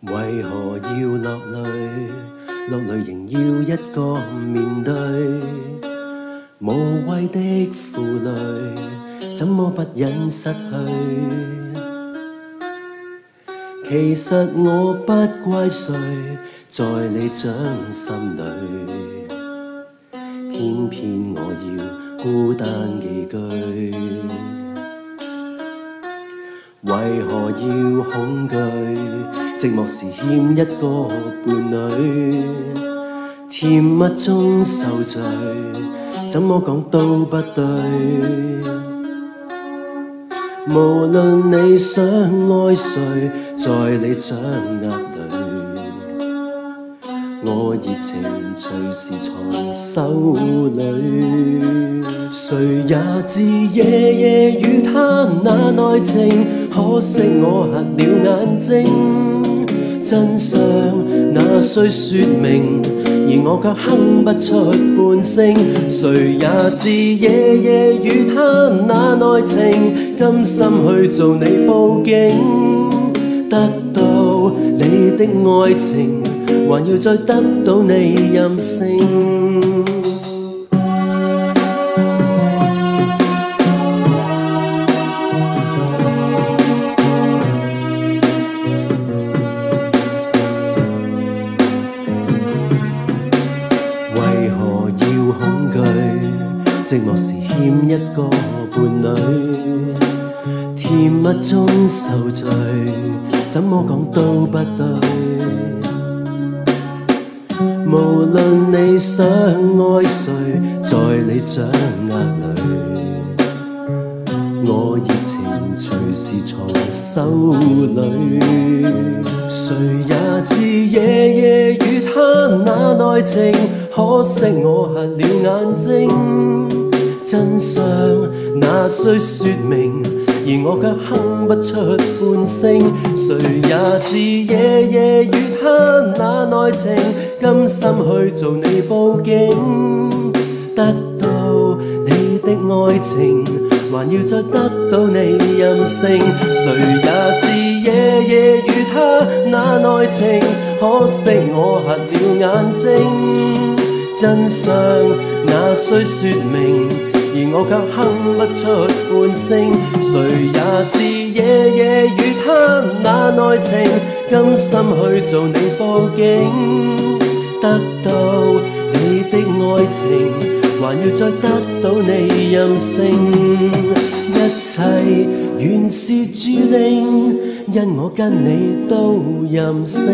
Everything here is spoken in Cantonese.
為何要落淚？落淚仍要一個面對，無謂的負累，怎麼不忍失去？其實我不怪誰，在你掌心裏，偏偏我要孤單寄居。為何要恐懼？寂寞時欠一個伴侶，甜蜜中受罪，怎麼講都不對。無論你想愛誰，在你掌握裏，我熱情隨時藏手裏。誰也知夜夜與他那內情，可惜我瞎了眼睛，真相哪需說明，而我卻哼不出半聲。誰也知夜夜與他那內情，甘心去做你報警，得到你的愛情，還要再得到你任性。為何要恐懼？寂寞時欠一個伴侶，甜蜜中受罪，怎麼講都不對。無論你想愛誰，在你掌握裏，我熱情隨時藏手裏。誰也知夜夜與他那內情，可惜我瞎了眼睛，真相哪需說明，而我卻哼不出半聲。誰也知夜夜與他那內情，甘心去做你報警，得到你的愛情，還要再得到你任性。誰也知夜夜與他那內情，可惜我瞎了眼睛，真相哪需說明，而我卻哼不出半聲。誰也知夜夜與他那內情，甘心去做你報警，得到你的愛情，還要再得到你任性。一切原是注定，因我跟你都任性。